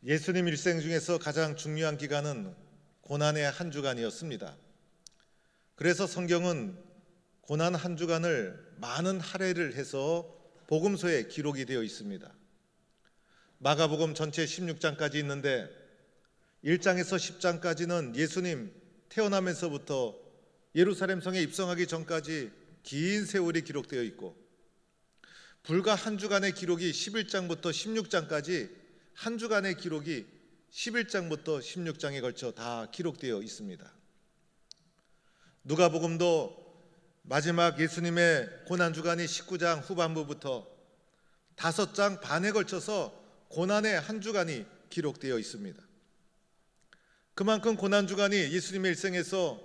예수님 일생 중에서 가장 중요한 기간은 고난의 한 주간이었습니다. 그래서 성경은 고난 한 주간을 많은 할애를 해서 복음서에 기록이 되어 있습니다. 마가복음 전체 16장까지 있는데 1장에서 10장까지는 예수님 태어나면서부터 예루살렘 성에 입성하기 전까지 긴 세월이 기록되어 있고, 불과 한 주간의 기록이 11장부터 16장까지 한 주간의 기록이 11장부터 16장에 걸쳐 다 기록되어 있습니다. 누가복음도 마지막 예수님의 고난주간이 19장 후반부부터 5장 반에 걸쳐서 고난의 한 주간이 기록되어 있습니다. 그만큼 고난주간이 예수님의 일생에서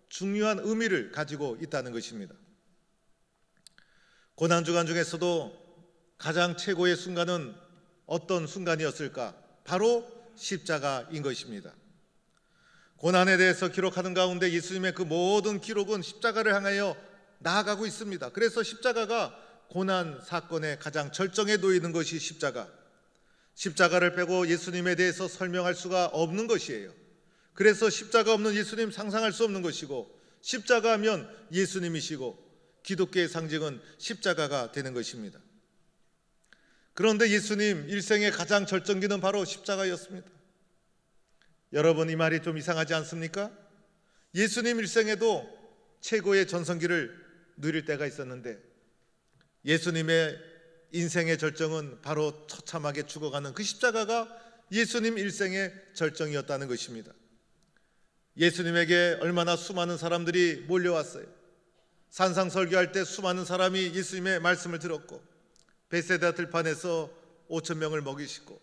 중요한 의미를 가지고 있다는 것입니다. 고난주간 중에서도 가장 최고의 순간은 어떤 순간이었을까? 바로 십자가인 것입니다. 고난에 대해서 기록하는 가운데 예수님의 그 모든 기록은 십자가를 향하여 나아가고 있습니다. 그래서 십자가가 고난 사건의 가장 절정에 놓이는 것이 십자가를 빼고 예수님에 대해서 설명할 수가 없는 것이에요. 그래서 십자가 없는 예수님 상상할 수 없는 것이고, 십자가 하면 예수님이시고 기독교의 상징은 십자가가 되는 것입니다. 그런데 예수님 일생의 가장 절정기는 바로 십자가였습니다. 여러분, 이 말이 좀 이상하지 않습니까? 예수님 일생에도 최고의 전성기를 누릴 때가 있었는데, 예수님의 인생의 절정은 바로 처참하게 죽어가는 그 십자가가 예수님 일생의 절정이었다는 것입니다. 예수님에게 얼마나 수많은 사람들이 몰려왔어요. 산상설교할 때 수많은 사람이 예수님의 말씀을 들었고, 베세다 들판에서 5,000명을 먹이시고,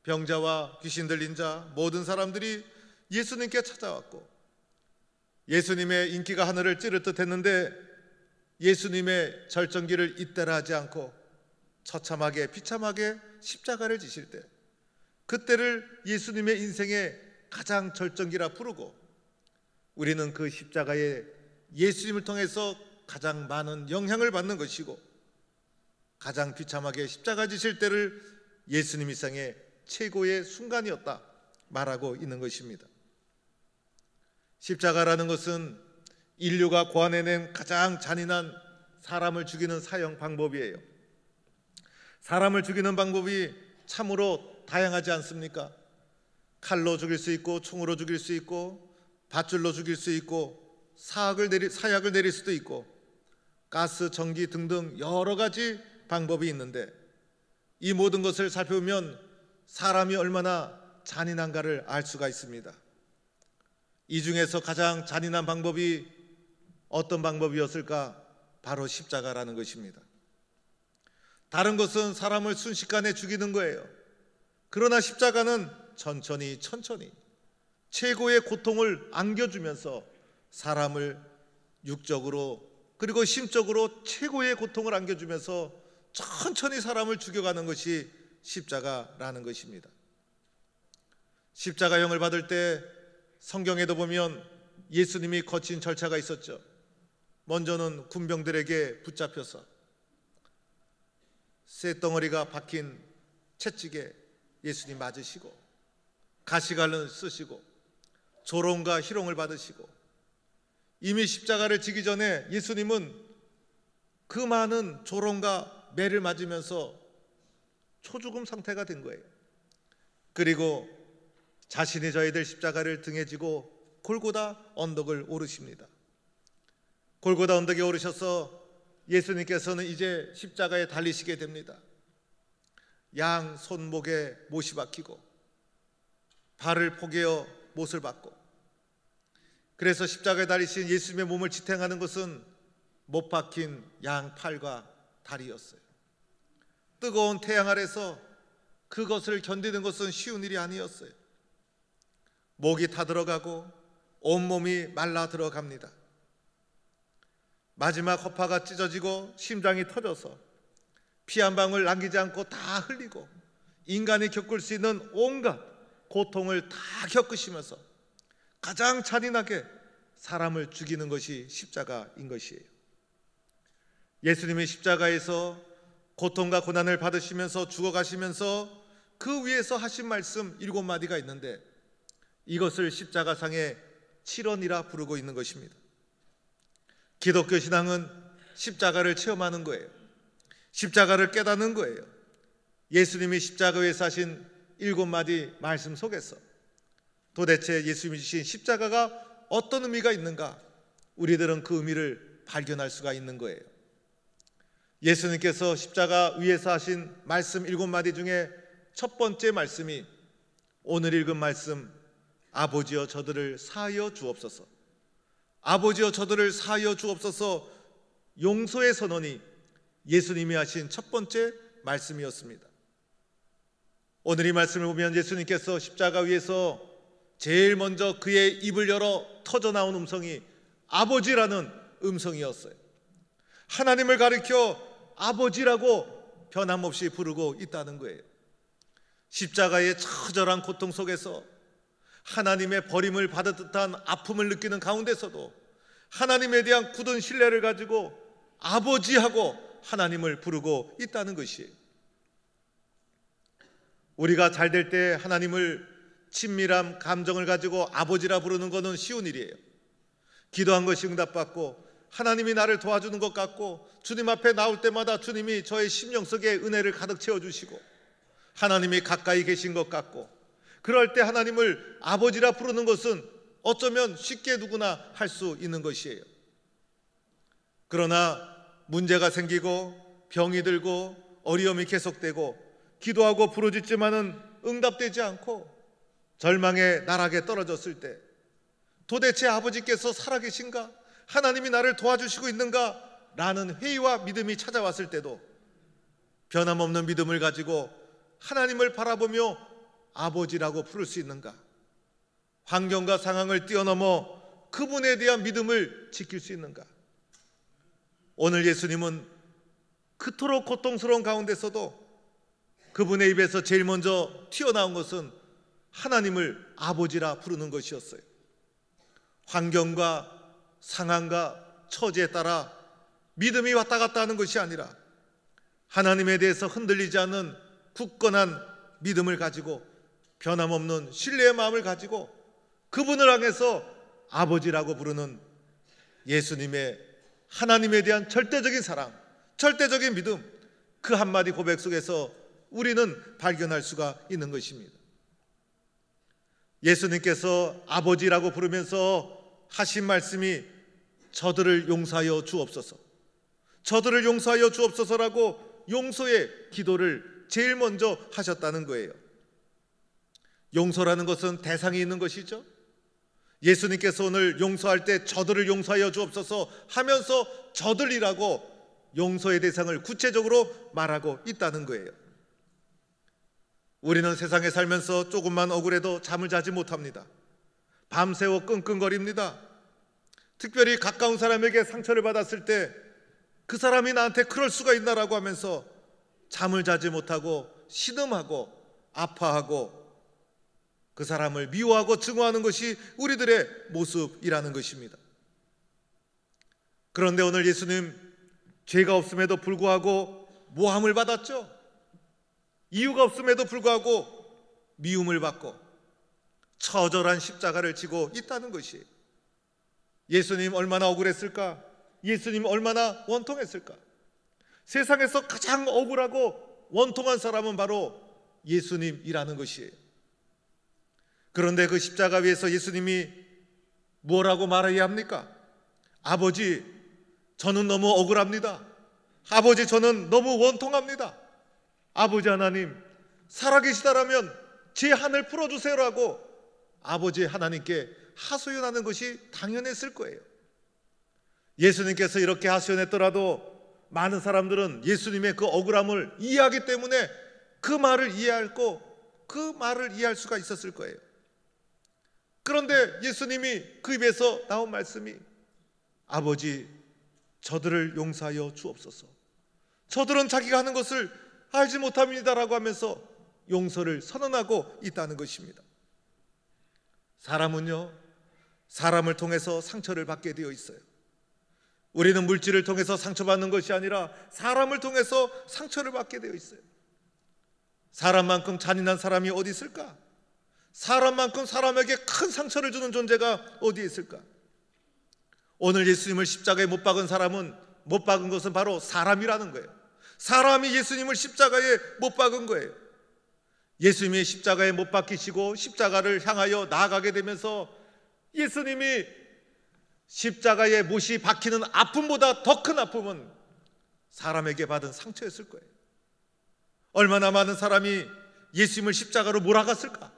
병자와 귀신 들린 자 모든 사람들이 예수님께 찾아왔고, 예수님의 인기가 하늘을 찌를 듯 했는데 예수님의 절정기를 잇따라 하지 않고 처참하게 비참하게 십자가를 지실 때, 그때를 예수님의 인생의 가장 절정기라 부르고, 우리는 그 십자가에 예수님을 통해서 가장 많은 영향을 받는 것이고, 가장 비참하게 십자가 지실 때를 예수님 일생의 최고의 순간이었다 말하고 있는 것입니다. 십자가라는 것은 인류가 고안해낸 가장 잔인한 사람을 죽이는 사형 방법이에요. 사람을 죽이는 방법이 참으로 다양하지 않습니까? 칼로 죽일 수 있고, 총으로 죽일 수 있고, 밧줄로 죽일 수 있고, 사약을 내릴 수도 있고, 가스, 전기 등등 여러 가지 방법이 있는데, 이 모든 것을 살펴보면 사람이 얼마나 잔인한가를 알 수가 있습니다. 이 중에서 가장 잔인한 방법이 어떤 방법이었을까? 바로 십자가라는 것입니다. 다른 것은 사람을 순식간에 죽이는 거예요. 그러나 십자가는 천천히 최고의 고통을 안겨주면서 사람을 육적으로 그리고 심적으로 최고의 고통을 안겨주면서 천천히 사람을 죽여가는 것이 십자가라는 것입니다. 십자가형을 받을 때 성경에도 보면 예수님이 거친 절차가 있었죠. 먼저는 군병들에게 붙잡혀서 쇠덩어리가 박힌 채찍에 예수님 맞으시고, 가시관을 쓰시고, 조롱과 희롱을 받으시고, 이미 십자가를 지기 전에 예수님은 그 많은 조롱과 매를 맞으면서 초죽음 상태가 된 거예요. 그리고 자신이 져야 될 십자가를 등에 지고 골고다 언덕을 오르십니다. 골고다 언덕에 오르셔서 예수님께서는 이제 십자가에 달리시게 됩니다. 양 손목에 못이 박히고 발을 포개어 못을 받고, 그래서 십자가에 달리신 예수님의 몸을 지탱하는 것은 못 박힌 양 팔과 다리였어요. 뜨거운 태양 아래서 그것을 견디는 것은 쉬운 일이 아니었어요. 목이 타들어가고 온몸이 말라 들어갑니다. 마지막 허파가 찢어지고 심장이 터져서 피 한 방울 남기지 않고 다 흘리고, 인간이 겪을 수 있는 온갖 고통을 다 겪으시면서 가장 잔인하게 사람을 죽이는 것이 십자가인 것이에요. 예수님이 십자가에서 고통과 고난을 받으시면서 죽어가시면서 그 위에서 하신 말씀 7마디가 있는데 이것을 십자가상의 7원이라 부르고 있는 것입니다. 기독교 신앙은 십자가를 체험하는 거예요. 십자가를 깨닫는 거예요. 예수님이 십자가 위에서 하신 7마디 말씀 속에서 도대체 예수님이 주신 십자가가 어떤 의미가 있는가, 우리들은 그 의미를 발견할 수가 있는 거예요. 예수님께서 십자가 위에서 하신 말씀 7마디 중에 첫 번째 말씀이 오늘 읽은 말씀, 아버지여 저들을 사하여 주옵소서. 아버지여 저들을 사하여 주옵소서, 용서의 선언이 예수님이 하신 첫 번째 말씀이었습니다. 오늘 이 말씀을 보면 예수님께서 십자가 위에서 제일 먼저 그의 입을 열어 터져나온 음성이 아버지라는 음성이었어요. 하나님을 가리켜 아버지라고 변함없이 부르고 있다는 거예요. 십자가의 처절한 고통 속에서 하나님의 버림을 받을 듯한 아픔을 느끼는 가운데서도 하나님에 대한 굳은 신뢰를 가지고 아버지하고 하나님을 부르고 있다는 것이에요. 우리가 잘 될 때 하나님을 친밀한 감정을 가지고 아버지라 부르는 것은 쉬운 일이에요. 기도한 것이 응답받고 하나님이 나를 도와주는 것 같고 주님 앞에 나올 때마다 주님이 저의 심령 속에 은혜를 가득 채워주시고 하나님이 가까이 계신 것 같고, 그럴 때 하나님을 아버지라 부르는 것은 어쩌면 쉽게 누구나 할 수 있는 것이에요. 그러나 문제가 생기고 병이 들고 어려움이 계속되고 기도하고 부르짖지만은 응답되지 않고 절망의 나락에 떨어졌을 때 도대체 아버지께서 살아계신가? 하나님이 나를 도와주시고 있는가? 라는 회의와 믿음이 찾아왔을 때도 변함없는 믿음을 가지고 하나님을 바라보며 아버지라고 부를 수 있는가? 환경과 상황을 뛰어넘어 그분에 대한 믿음을 지킬 수 있는가? 오늘 예수님은 그토록 고통스러운 가운데서도 그분의 입에서 제일 먼저 튀어나온 것은 하나님을 아버지라 부르는 것이었어요. 환경과 상황과 처지에 따라 믿음이 왔다 갔다 하는 것이 아니라 하나님에 대해서 흔들리지 않는 굳건한 믿음을 가지고 변함없는 신뢰의 마음을 가지고 그분을 향해서 아버지라고 부르는 예수님의 하나님에 대한 절대적인 사랑, 절대적인 믿음, 그 한마디 고백 속에서 우리는 발견할 수가 있는 것입니다. 예수님께서 아버지라고 부르면서 하신 말씀이 저들을 용서하여 주옵소서, 저들을 용서하여 주옵소서라고 용서의 기도를 제일 먼저 하셨다는 거예요. 용서라는 것은 대상이 있는 것이죠. 예수님께서 오늘 용서할 때 저들을 용서하여 주옵소서 하면서 저들이라고 용서의 대상을 구체적으로 말하고 있다는 거예요. 우리는 세상에 살면서 조금만 억울해도 잠을 자지 못합니다. 밤새워 끙끙거립니다. 특별히 가까운 사람에게 상처를 받았을 때 그 사람이 나한테 그럴 수가 있나라고 하면서 잠을 자지 못하고 신음하고 아파하고 그 사람을 미워하고 증오하는 것이 우리들의 모습이라는 것입니다. 그런데 오늘 예수님 죄가 없음에도 불구하고 모함을 받았죠. 이유가 없음에도 불구하고 미움을 받고 처절한 십자가를 지고 있다는 것이에요. 예수님 얼마나 억울했을까? 예수님 얼마나 원통했을까? 세상에서 가장 억울하고 원통한 사람은 바로 예수님이라는 것이에요. 그런데 그 십자가 위에서 예수님이 뭐라고 말해야 합니까? 아버지, 저는 너무 억울합니다. 아버지, 저는 너무 원통합니다. 아버지 하나님, 살아계시다라면 제 한을 풀어주세요라고 아버지 하나님께 하소연하는 것이 당연했을 거예요. 예수님께서 이렇게 하소연했더라도 많은 사람들은 예수님의 그 억울함을 이해하기 때문에 그 말을 이해하고 그 말을 이해할 수가 있었을 거예요. 그런데 예수님이 그 입에서 나온 말씀이 아버지, 저들을 용서하여 주옵소서. 저들은 자기가 하는 것을 알지 못합니다라고 하면서 용서를 선언하고 있다는 것입니다. 사람은요, 사람을 통해서 상처를 받게 되어 있어요. 우리는 물질을 통해서 상처받는 것이 아니라 사람을 통해서 상처를 받게 되어 있어요. 사람만큼 잔인한 사람이 어디 있을까? 사람만큼 사람에게 큰 상처를 주는 존재가 어디에 있을까? 오늘 예수님을 십자가에 못 박은 사람은, 못 박은 것은 바로 사람이라는 거예요. 사람이 예수님을 십자가에 못 박은 거예요. 예수님이 십자가에 못 박히시고 십자가를 향하여 나아가게 되면서 예수님이 십자가에 못이 박히는 아픔보다 더 큰 아픔은 사람에게 받은 상처였을 거예요. 얼마나 많은 사람이 예수님을 십자가로 몰아갔을까?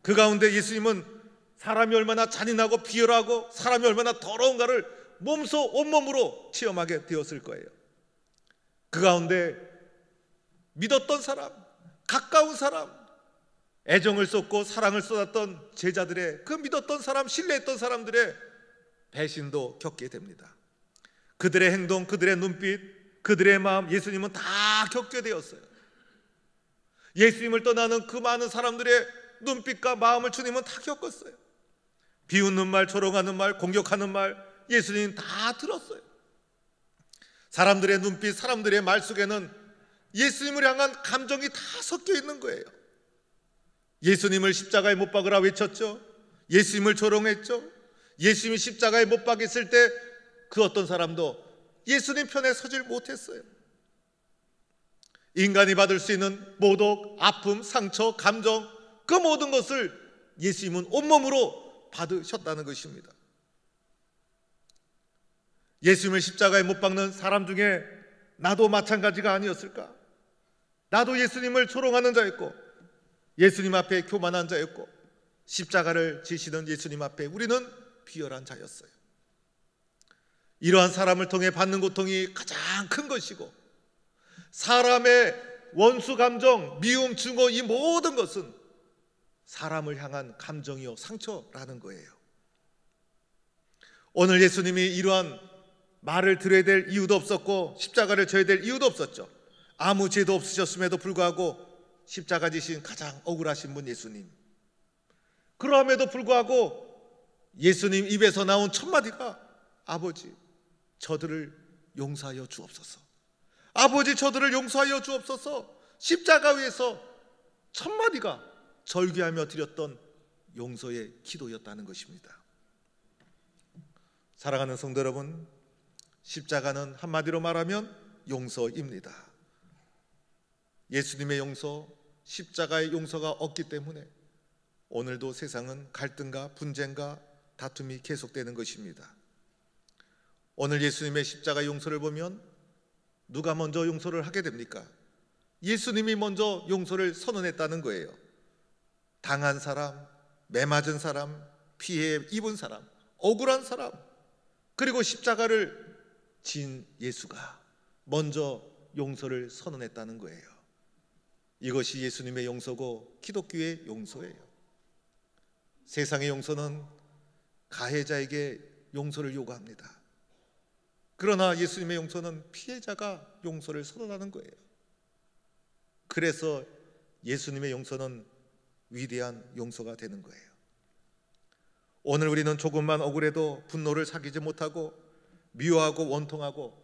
그 가운데 예수님은 사람이 얼마나 잔인하고 비열하고 사람이 얼마나 더러운가를 온몸으로 체험하게 되었을 거예요. 그 가운데 믿었던 사람, 가까운 사람, 애정을 쏟고 사랑을 쏟았던 제자들의, 그 믿었던 사람, 신뢰했던 사람들의 배신도 겪게 됩니다. 그들의 행동, 그들의 눈빛, 그들의 마음, 예수님은 다 겪게 되었어요. 예수님을 떠나는 그 많은 사람들의 눈빛과 마음을 주님은 다 겪었어요. 비웃는 말, 조롱하는 말, 공격하는 말, 예수님 다 들었어요. 사람들의 눈빛, 사람들의 말 속에는 예수님을 향한 감정이 다 섞여 있는 거예요. 예수님을 십자가에 못 박으라 외쳤죠. 예수님을 조롱했죠. 예수님이 십자가에 못 박혔을 때 그 어떤 사람도 예수님 편에 서질 못했어요. 인간이 받을 수 있는 모독, 아픔, 상처, 감정, 그 모든 것을 예수님은 온몸으로 받으셨다는 것입니다. 예수님을 십자가에 못 박는 사람 중에 나도 마찬가지가 아니었을까? 나도 예수님을 조롱하는 자였고, 예수님 앞에 교만한 자였고, 십자가를 지시는 예수님 앞에 우리는 비열한 자였어요. 이러한 사람을 통해 받는 고통이 가장 큰 것이고, 사람의 원수 감정, 미움, 증오, 이 모든 것은 사람을 향한 감정이요 상처라는 거예요. 오늘 예수님이 이러한 말을 들어야 될 이유도 없었고 십자가를 져야 될 이유도 없었죠. 아무 죄도 없으셨음에도 불구하고 십자가 지신 가장 억울하신 분 예수님. 그러함에도 불구하고 예수님 입에서 나온 첫 마디가 아버지, 저들을 용서하여 주옵소서. 아버지, 저들을 용서하여 주옵소서. 십자가 위에서 첫 마디가 절규하며 드렸던 용서의 기도였다는 것입니다. 사랑하는 성도 여러분, 십자가는 한마디로 말하면 용서입니다. 예수님의 용서, 십자가의 용서가 없기 때문에 오늘도 세상은 갈등과 분쟁과 다툼이 계속되는 것입니다. 오늘 예수님의 십자가 용서를 보면 누가 먼저 용서를 하게 됩니까? 예수님이 먼저 용서를 선언했다는 거예요. 당한 사람, 매맞은 사람, 피해 입은 사람, 억울한 사람, 그리고 십자가를 진 예수가 먼저 용서를 선언했다는 거예요. 이것이 예수님의 용서고 기독교의 용서예요. 세상의 용서는 가해자에게 용서를 요구합니다. 그러나 예수님의 용서는 피해자가 용서를 선언하는 거예요. 그래서 예수님의 용서는 위대한 용서가 되는 거예요. 오늘 우리는 조금만 억울해도 분노를 사귀지 못하고 미워하고 원통하고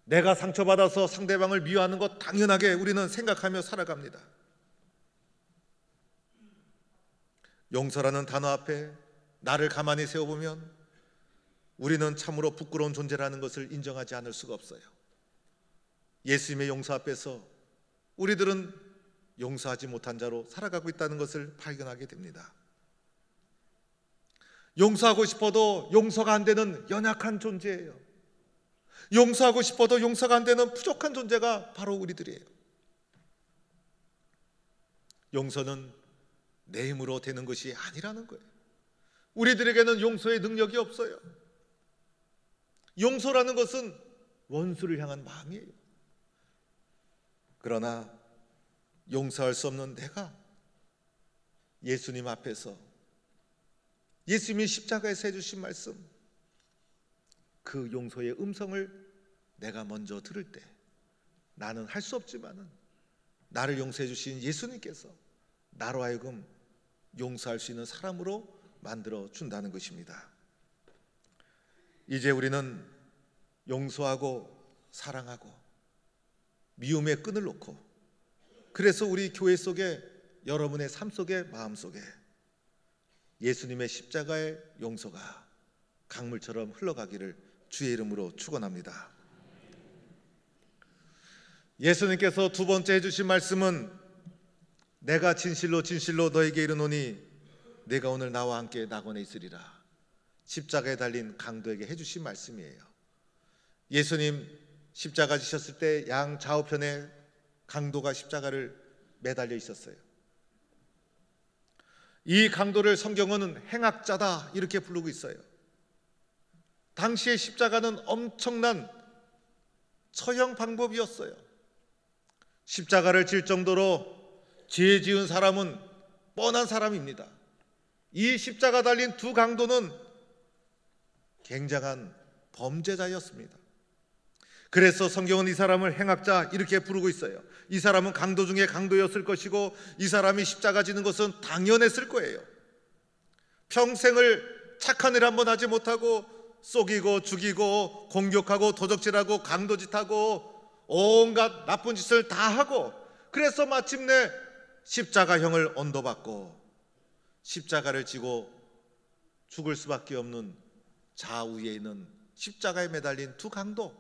내가 상처받아서 상대방을 미워하는 것 당연하게 우리는 생각하며 살아갑니다. 용서라는 단어 앞에 나를 가만히 세워보면 우리는 참으로 부끄러운 존재라는 것을 인정하지 않을 수가 없어요. 예수님의 용서 앞에서 우리들은 용서하지 못한 자로 살아가고 있다는 것을 발견하게 됩니다. 용서하고 싶어도 용서가 안 되는 연약한 존재예요. 용서하고 싶어도 용서가 안 되는 부족한 존재가 바로 우리들이에요. 용서는 내 힘으로 되는 것이 아니라는 거예요. 우리들에게는 용서의 능력이 없어요. 용서라는 것은 원수를 향한 마음이에요. 그러나 용서할 수 없는 내가 예수님 앞에서 예수님이 십자가에서 해주신 말씀, 그 용서의 음성을 내가 먼저 들을 때 나는 할 수 없지만은 나를 용서해 주신 예수님께서 나로 하여금 용서할 수 있는 사람으로 만들어 준다는 것입니다. 이제 우리는 용서하고 사랑하고 미움의 끈을 놓고 그래서 우리 교회 속에, 여러분의 삶 속에, 마음 속에 예수님의 십자가의 용서가 강물처럼 흘러가기를 주의 이름으로 축원합니다. 예수님께서 두 번째 해주신 말씀은 내가 진실로 진실로 너에게 이르노니 내가 오늘 나와 함께 낙원에 있으리라. 십자가에 달린 강도에게 해주신 말씀이에요. 예수님 십자가 지셨을 때 양 좌우편에 강도가 십자가를 매달려 있었어요. 이 강도를 성경은 행악자다 이렇게 부르고 있어요. 당시의 십자가는 엄청난 처형 방법이었어요. 십자가를 질 정도로 죄 지은 사람은 뻔한 사람입니다. 이 십자가 달린 두 강도는 굉장한 범죄자였습니다. 그래서 성경은 이 사람을 행악자 이렇게 부르고 있어요. 이 사람은 강도 중에 강도였을 것이고 이 사람이 십자가 지는 것은 당연했을 거예요. 평생을 착한 일 한번 하지 못하고 속이고 죽이고 공격하고 도적질하고 강도짓하고 온갖 나쁜 짓을 다 하고, 그래서 마침내 십자가형을 언도받고 십자가를 지고 죽을 수밖에 없는 좌우에 있는 십자가에 매달린 두 강도.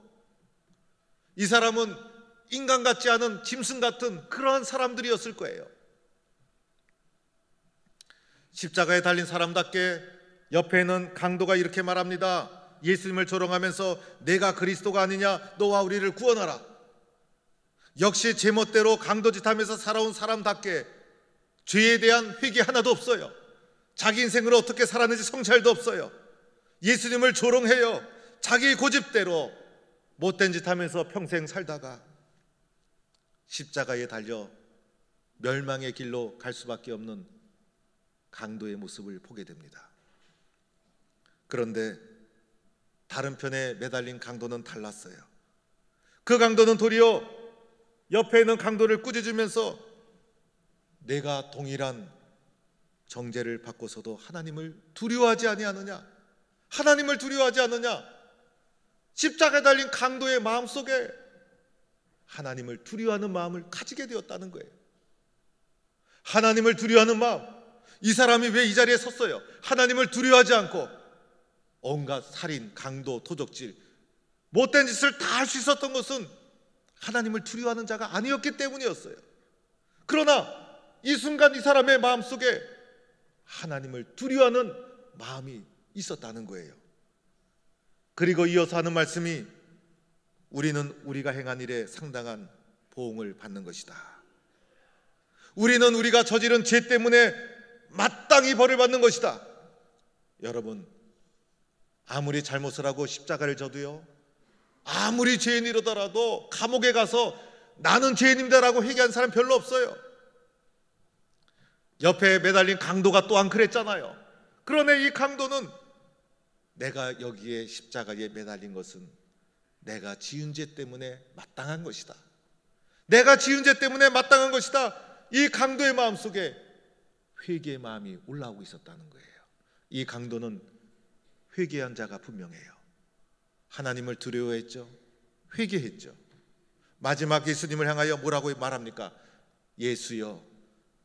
이 사람은 인간 같지 않은 짐승 같은 그러한 사람들이었을 거예요. 십자가에 달린 사람답게 옆에는 강도가 이렇게 말합니다. 예수님을 조롱하면서 내가 그리스도가 아니냐, 너와 우리를 구원하라. 역시 제멋대로 강도짓하면서 살아온 사람답게 죄에 대한 회개 하나도 없어요. 자기 인생을 어떻게 살았는지 성찰도 없어요. 예수님을 조롱해요. 자기 고집대로 못된 짓 하면서 평생 살다가 십자가에 달려 멸망의 길로 갈 수밖에 없는 강도의 모습을 보게 됩니다. 그런데 다른 편에 매달린 강도는 달랐어요. 그 강도는 도리어 옆에 있는 강도를 꾸짖으면서 내가 동일한 정죄를 받고서도 하나님을 두려워하지 아니하느냐, 하나님을 두려워하지 않느냐. 십자가에 달린 강도의 마음속에 하나님을 두려워하는 마음을 가지게 되었다는 거예요. 하나님을 두려워하는 마음. 이 사람이 왜 이 자리에 섰어요? 하나님을 두려워하지 않고 온갖 살인, 강도, 도적질, 못된 짓을 다 할 수 있었던 것은 하나님을 두려워하는 자가 아니었기 때문이었어요. 그러나 이 순간 이 사람의 마음속에 하나님을 두려워하는 마음이 있었다는 거예요. 그리고 이어서 하는 말씀이 우리는 우리가 행한 일에 상당한 보응을 받는 것이다. 우리는 우리가 저지른 죄 때문에 마땅히 벌을 받는 것이다. 여러분, 아무리 잘못을 하고 십자가를 져도요, 아무리 죄인이라더라도 감옥에 가서 나는 죄인입니다라고 회개한 사람 별로 없어요. 옆에 매달린 강도가 또한 그랬잖아요. 그러네 이 강도는 내가 여기에 십자가에 매달린 것은 내가 지은 죄 때문에 마땅한 것이다. 내가 지은 죄 때문에 마땅한 것이다. 이 강도의 마음속에 회개의 마음이 올라오고 있었다는 거예요. 이 강도는 회개한 자가 분명해요. 하나님을 두려워했죠. 회개했죠. 마지막 예수님을 향하여 뭐라고 말합니까? 예수여,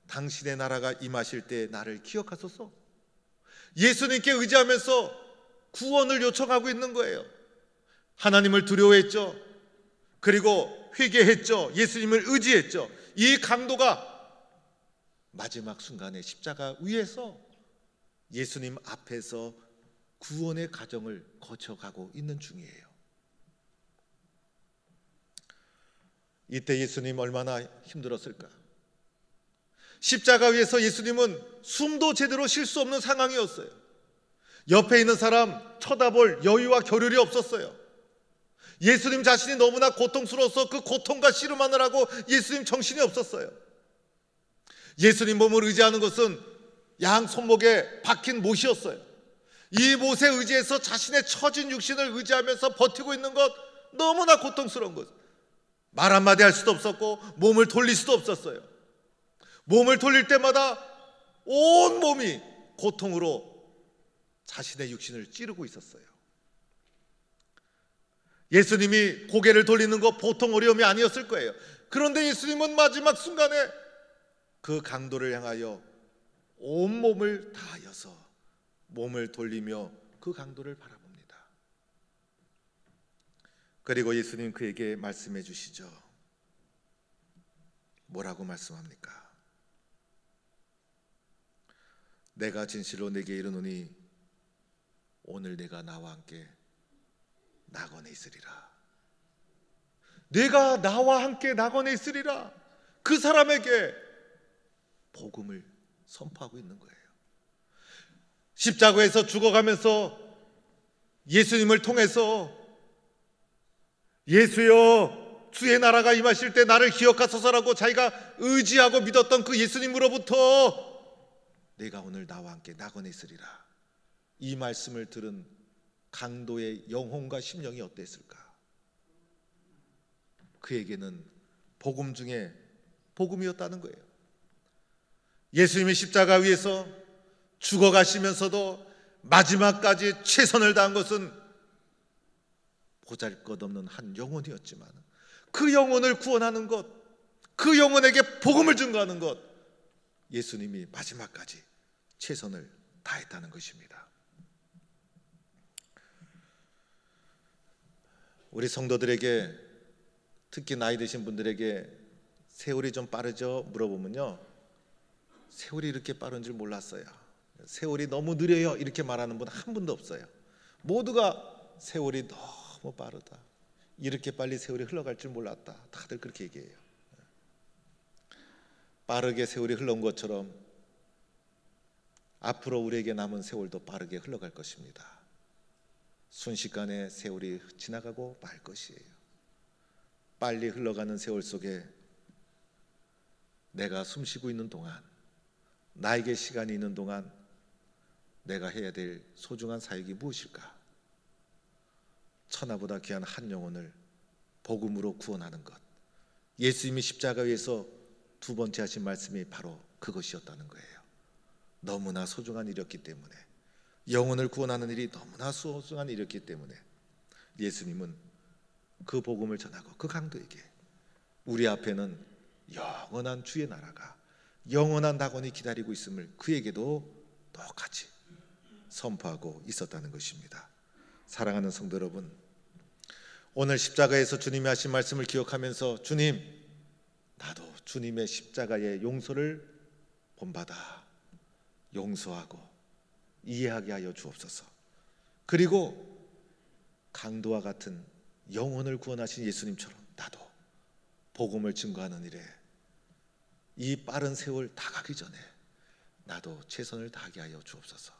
당신의 나라가 임하실 때 나를 기억하소서. 예수님께 의지하면서 구원을 요청하고 있는 거예요. 하나님을 두려워했죠. 그리고 회개했죠. 예수님을 의지했죠. 이 강도가 마지막 순간에 십자가 위에서 예수님 앞에서 구원의 과정을 거쳐가고 있는 중이에요. 이때 예수님 얼마나 힘들었을까? 십자가 위에서 예수님은 숨도 제대로 쉴 수 없는 상황이었어요. 옆에 있는 사람 쳐다볼 여유와 겨를이 없었어요. 예수님 자신이 너무나 고통스러워서 그 고통과 씨름하느라고 예수님 정신이 없었어요. 예수님 몸을 의지하는 것은 양 손목에 박힌 못이었어요. 이 못에 의지해서 자신의 처진 육신을 의지하면서 버티고 있는 것, 너무나 고통스러운 것. 말 한마디 할 수도 없었고 몸을 돌릴 수도 없었어요. 몸을 돌릴 때마다 온 몸이 고통으로 자신의 육신을 찌르고 있었어요. 예수님이 고개를 돌리는 거 보통 어려움이 아니었을 거예요. 그런데 예수님은 마지막 순간에 그 강도를 향하여 온몸을 다하여서 몸을 돌리며 그 강도를 바라봅니다. 그리고 예수님 그에게 말씀해 주시죠. 뭐라고 말씀합니까? 내가 진실로 내게 이르노니 오늘 내가 나와 함께 낙원에 있으리라. 내가 나와 함께 낙원에 있으리라. 그 사람에게 복음을 선포하고 있는 거예요. 십자가에서 죽어가면서 예수님을 통해서 예수여 주의 나라가 임하실 때 나를 기억하소서라고 자기가 의지하고 믿었던 그 예수님으로부터 내가 오늘 나와 함께 낙원에 있으리라, 이 말씀을 들은 강도의 영혼과 심령이 어땠을까? 그에게는 복음 중에 복음이었다는 거예요. 예수님이 십자가 위에서 죽어가시면서도 마지막까지 최선을 다한 것은 보잘것없는 한 영혼이었지만 그 영혼을 구원하는 것, 그 영혼에게 복음을 증거하는 것, 예수님이 마지막까지 최선을 다했다는 것입니다. 우리 성도들에게, 특히 나이 드신 분들에게 세월이 좀 빠르죠? 물어보면요, 세월이 이렇게 빠른 줄 몰랐어요. 세월이 너무 느려요, 이렇게 말하는 분 한 분도 없어요. 모두가 세월이 너무 빠르다, 이렇게 빨리 세월이 흘러갈 줄 몰랐다, 다들 그렇게 얘기해요. 빠르게 세월이 흘러온 것처럼 앞으로 우리에게 남은 세월도 빠르게 흘러갈 것입니다. 순식간에 세월이 지나가고 말 것이에요. 빨리 흘러가는 세월 속에 내가 숨쉬고 있는 동안, 나에게 시간이 있는 동안 내가 해야 될 소중한 사역이 무엇일까? 천하보다 귀한 한 영혼을 복음으로 구원하는 것, 예수님이 십자가 위에서 두 번째 하신 말씀이 바로 그것이었다는 거예요. 너무나 소중한 일이었기 때문에, 영혼을 구원하는 일이 너무나 소중한 일이었기 때문에 예수님은 그 복음을 전하고 그 강도에게 우리 앞에는 영원한 주의 나라가, 영원한 낙원이 기다리고 있음을 그에게도 똑같이 선포하고 있었다는 것입니다. 사랑하는 성도 여러분, 오늘 십자가에서 주님이 하신 말씀을 기억하면서, 주님, 나도 주님의 십자가의 용서를 본받아 용서하고 이해하게 하여 주옵소서. 그리고 강도와 같은 영혼을 구원하신 예수님처럼 나도 복음을 증거하는 일에 이 빠른 세월 다 가기 전에 나도 최선을 다하게 하여 주옵소서.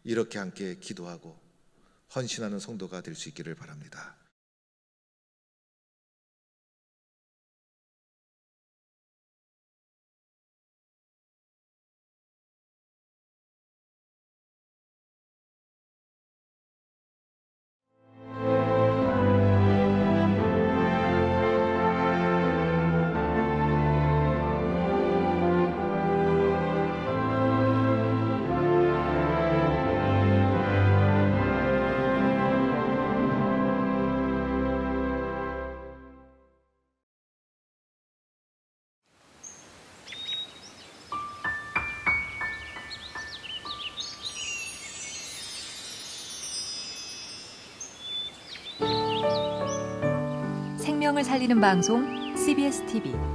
이렇게 함께 기도하고 헌신하는 성도가 될 수 있기를 바랍니다. 생명을 살리는 방송 CBS TV